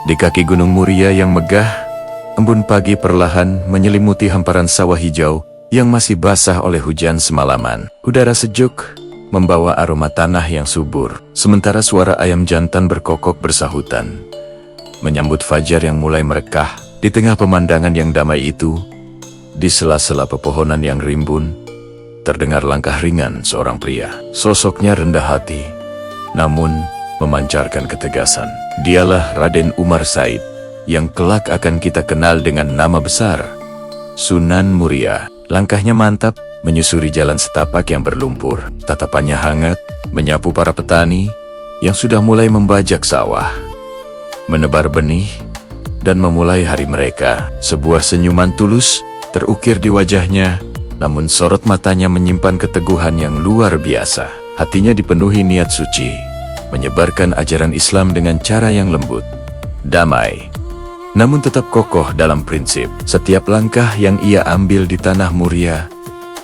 Di kaki Gunung Muria yang megah, embun pagi perlahan menyelimuti hamparan sawah hijau yang masih basah oleh hujan semalaman. Udara sejuk membawa aroma tanah yang subur, sementara suara ayam jantan berkokok bersahutan, menyambut fajar yang mulai merekah. Di tengah pemandangan yang damai itu, di sela-sela pepohonan yang rimbun, terdengar langkah ringan seorang pria. Sosoknya rendah hati, namun memancarkan ketegasan. Dialah Raden Umar Said, yang kelak akan kita kenal dengan nama besar, Sunan Muria. Langkahnya mantap, menyusuri jalan setapak yang berlumpur. Tatapannya hangat, menyapu para petani yang sudah mulai membajak sawah, menebar benih, dan memulai hari mereka. Sebuah senyuman tulus terukir di wajahnya, namun sorot matanya menyimpan keteguhan yang luar biasa. Hatinya dipenuhi niat suci, menyebarkan ajaran Islam dengan cara yang lembut, damai, namun tetap kokoh dalam prinsip. Setiap langkah yang ia ambil di tanah Muria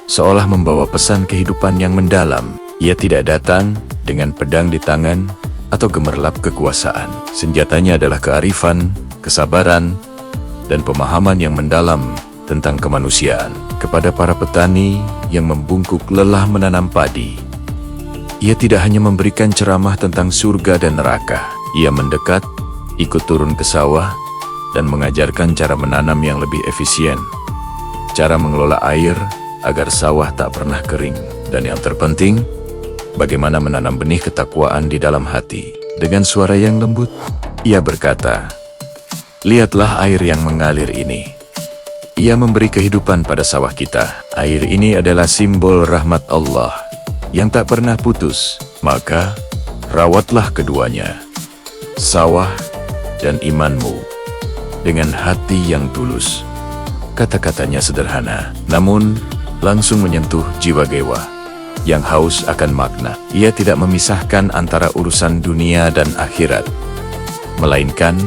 seolah membawa pesan kehidupan yang mendalam. Ia tidak datang dengan pedang di tangan atau gemerlap kekuasaan. Senjatanya adalah kearifan, kesabaran, dan pemahaman yang mendalam tentang kemanusiaan. Kepada para petani yang membungkuk lelah menanam padi, ia tidak hanya memberikan ceramah tentang surga dan neraka. Ia mendekat, ikut turun ke sawah, dan mengajarkan cara menanam yang lebih efisien, cara mengelola air agar sawah tak pernah kering, dan yang terpenting, bagaimana menanam benih ketakwaan di dalam hati. Dengan suara yang lembut, ia berkata, "Lihatlah air yang mengalir ini. Ia memberi kehidupan pada sawah kita. Air ini adalah simbol rahmat Allah yang tak pernah putus. Maka, rawatlah keduanya, sawah dan imanmu, dengan hati yang tulus." Kata-katanya sederhana, namun langsung menyentuh jiwa Gewa yang haus akan makna. Ia tidak memisahkan antara urusan dunia dan akhirat, melainkan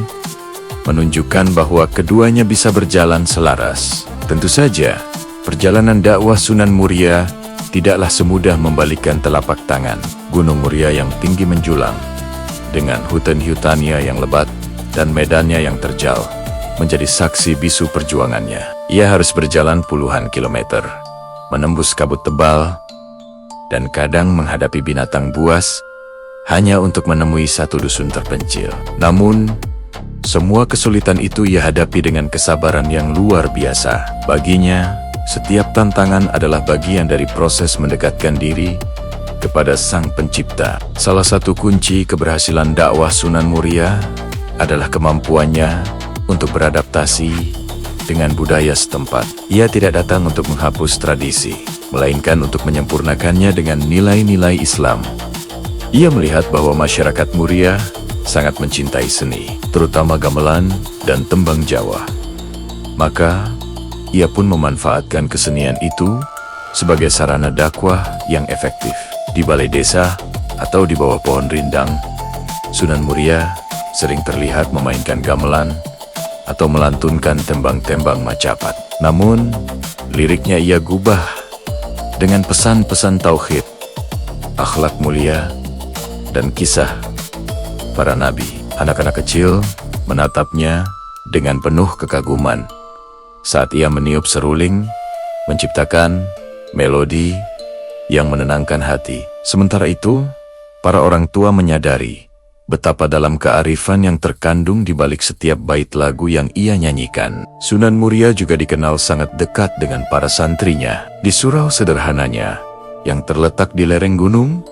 menunjukkan bahwa keduanya bisa berjalan selaras. Tentu saja, perjalanan dakwah Sunan Muria tidaklah semudah membalikkan telapak tangan. Gunung Muria yang tinggi menjulang, dengan hutan-hutannya yang lebat dan medannya yang terjal, menjadi saksi bisu perjuangannya. Ia harus berjalan puluhan kilometer, menembus kabut tebal, dan kadang menghadapi binatang buas, hanya untuk menemui satu dusun terpencil. Namun, semua kesulitan itu ia hadapi dengan kesabaran yang luar biasa. Baginya, setiap tantangan adalah bagian dari proses mendekatkan diri kepada Sang Pencipta. Salah satu kunci keberhasilan dakwah Sunan Muria adalah kemampuannya untuk beradaptasi dengan budaya setempat. Ia tidak datang untuk menghapus tradisi, melainkan untuk menyempurnakannya dengan nilai-nilai Islam. Ia melihat bahwa masyarakat Muria sangat mencintai seni, terutama gamelan dan tembang Jawa. Maka, ia pun memanfaatkan kesenian itu sebagai sarana dakwah yang efektif. Di balai desa atau di bawah pohon rindang, Sunan Muria sering terlihat memainkan gamelan atau melantunkan tembang-tembang Macapat. Namun, liriknya ia gubah dengan pesan-pesan tauhid, akhlak mulia, dan kisah para nabi. Anak-anak kecil menatapnya dengan penuh kekaguman saat ia meniup seruling, menciptakan melodi yang menenangkan hati. Sementara itu, para orang tua menyadari betapa dalam kearifan yang terkandung di balik setiap bait lagu yang ia nyanyikan. Sunan Muria juga dikenal sangat dekat dengan para santrinya. Di surau sederhananya yang terletak di lereng gunung,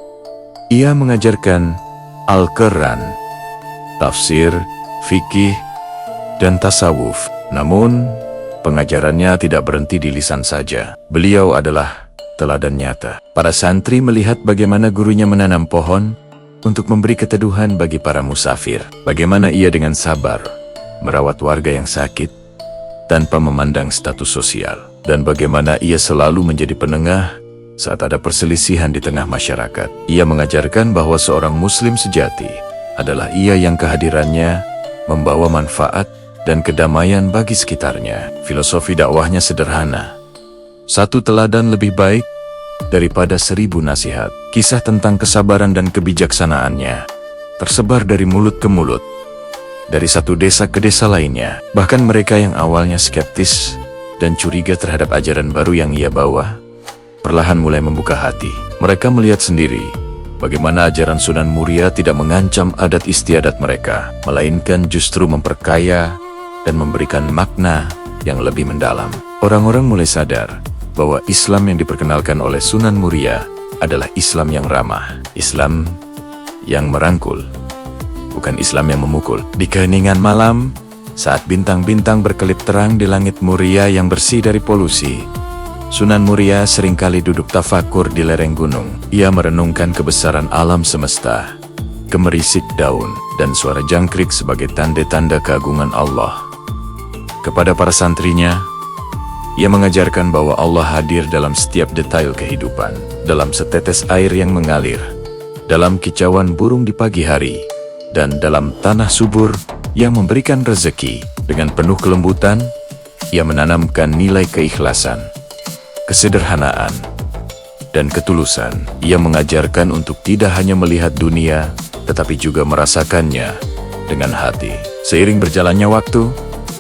ia mengajarkan Al-Quran, tafsir, fikih, dan tasawuf. Namun, pengajarannya tidak berhenti di lisan saja. Beliau adalah teladan nyata. Para santri melihat bagaimana gurunya menanam pohon untuk memberi keteduhan bagi para musafir. Bagaimana ia dengan sabar merawat warga yang sakit tanpa memandang status sosial. Dan bagaimana ia selalu menjadi penengah saat ada perselisihan di tengah masyarakat. Ia mengajarkan bahwa seorang muslim sejati adalah ia yang kehadirannya membawa manfaat dan kedamaian bagi sekitarnya. Filosofi dakwahnya sederhana. Satu teladan lebih baik daripada 1000 nasihat. Kisah tentang kesabaran dan kebijaksanaannya tersebar dari mulut ke mulut, dari satu desa ke desa lainnya. Bahkan mereka yang awalnya skeptis dan curiga terhadap ajaran baru yang ia bawa, perlahan mulai membuka hati. Mereka melihat sendiri bagaimana ajaran Sunan Muria tidak mengancam adat istiadat mereka, melainkan justru memperkaya dan memberikan makna yang lebih mendalam. Orang-orang mulai sadar bahwa Islam yang diperkenalkan oleh Sunan Muria adalah Islam yang ramah, Islam yang merangkul, bukan Islam yang memukul. Di keheningan malam, saat bintang-bintang berkelip terang di langit Muria yang bersih dari polusi, Sunan Muria seringkali duduk tafakur di lereng gunung. Ia merenungkan kebesaran alam semesta, gemerisik daun, dan suara jangkrik sebagai tanda-tanda keagungan Allah. Kepada para santrinya, ia mengajarkan bahwa Allah hadir dalam setiap detail kehidupan, dalam setetes air yang mengalir, dalam kicauan burung di pagi hari, dan dalam tanah subur yang memberikan rezeki. Dengan penuh kelembutan, ia menanamkan nilai keikhlasan, kesederhanaan, dan ketulusan. Ia mengajarkan untuk tidak hanya melihat dunia, tetapi juga merasakannya dengan hati. Seiring berjalannya waktu,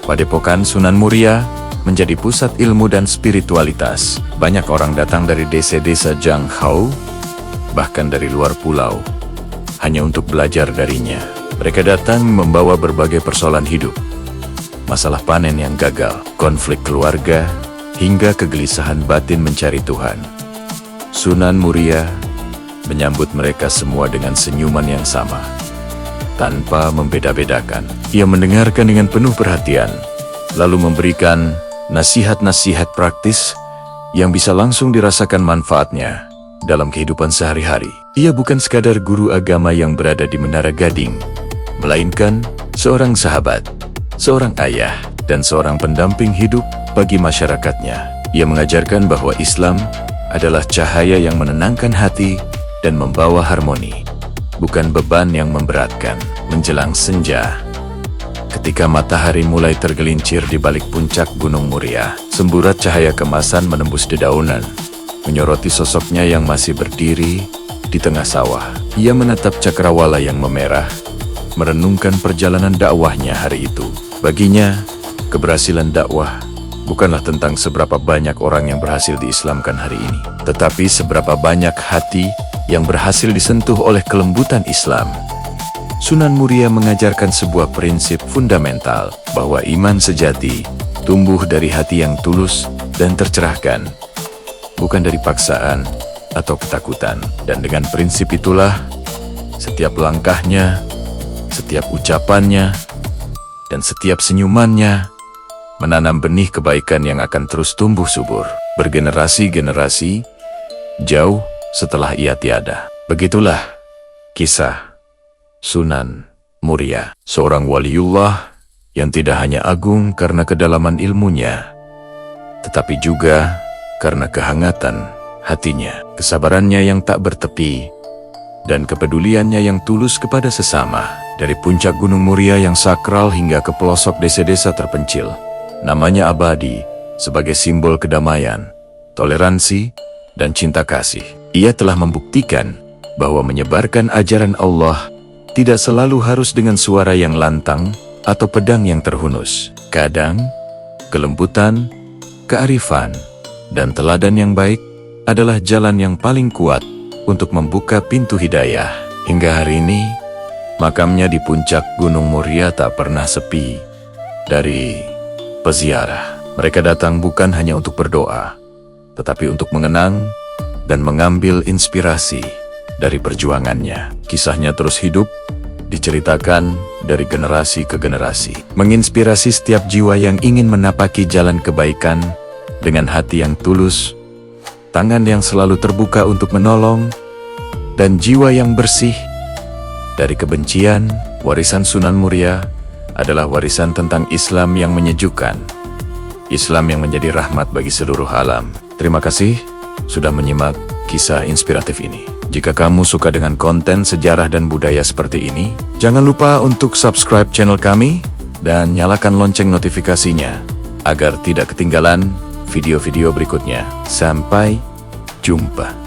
Padepokan Sunan Muria menjadi pusat ilmu dan spiritualitas. Banyak orang datang dari desa-desa Janghau, bahkan dari luar pulau, hanya untuk belajar darinya. Mereka datang membawa berbagai persoalan hidup, masalah panen yang gagal, konflik keluarga, hingga kegelisahan batin mencari Tuhan. Sunan Muria menyambut mereka semua dengan senyuman yang sama, tanpa membeda-bedakan. Ia mendengarkan dengan penuh perhatian, lalu memberikan nasihat-nasihat praktis yang bisa langsung dirasakan manfaatnya dalam kehidupan sehari-hari. Ia bukan sekadar guru agama yang berada di Menara Gading, melainkan seorang sahabat, seorang ayah, dan seorang pendamping hidup bagi masyarakatnya. Ia mengajarkan bahwa Islam adalah cahaya yang menenangkan hati dan membawa harmoni, bukan beban yang memberatkan. Menjelang senja, ketika matahari mulai tergelincir di balik puncak Gunung Muria, semburat cahaya kemasan menembus dedaunan, menyoroti sosoknya yang masih berdiri di tengah sawah. Ia menatap cakrawala yang memerah, merenungkan perjalanan dakwahnya hari itu. Baginya, keberhasilan dakwah bukanlah tentang seberapa banyak orang yang berhasil diislamkan hari ini, tetapi seberapa banyak hati yang berhasil disentuh oleh kelembutan Islam. Sunan Muria mengajarkan sebuah prinsip fundamental, bahwa iman sejati tumbuh dari hati yang tulus dan tercerahkan, bukan dari paksaan atau ketakutan. Dan dengan prinsip itulah, setiap langkahnya, setiap ucapannya, dan setiap senyumannya menanam benih kebaikan yang akan terus tumbuh subur, bergenerasi-generasi, jauh setelah ia tiada. Begitulah kisah Sunan Muria, seorang waliullah yang tidak hanya agung karena kedalaman ilmunya, tetapi juga karena kehangatan hatinya, kesabarannya yang tak bertepi, dan kepeduliannya yang tulus kepada sesama. Dari puncak Gunung Muria yang sakral hingga ke pelosok desa-desa terpencil, namanya abadi sebagai simbol kedamaian, toleransi, dan cinta kasih. Ia telah membuktikan bahwa menyebarkan ajaran Allah tidak selalu harus dengan suara yang lantang atau pedang yang terhunus. Kadang, kelembutan, kearifan, dan teladan yang baik adalah jalan yang paling kuat untuk membuka pintu hidayah. Hingga hari ini, makamnya di puncak Gunung Muria tak pernah sepi dari peziarah. Mereka datang bukan hanya untuk berdoa, tetapi untuk mengenang dan mengambil inspirasi dari perjuangannya. Kisahnya terus hidup, diceritakan dari generasi ke generasi, menginspirasi setiap jiwa yang ingin menapaki jalan kebaikan dengan hati yang tulus, tangan yang selalu terbuka untuk menolong, dan jiwa yang bersih dari kebencian. Warisan Sunan Muria adalah warisan tentang Islam yang menyejukkan, Islam yang menjadi rahmat bagi seluruh alam. Terima kasih sudah menyimak kisah inspiratif ini. Jika kamu suka dengan konten sejarah dan budaya seperti ini, jangan lupa untuk subscribe channel kami dan nyalakan lonceng notifikasinya agar tidak ketinggalan video-video berikutnya. Sampai jumpa.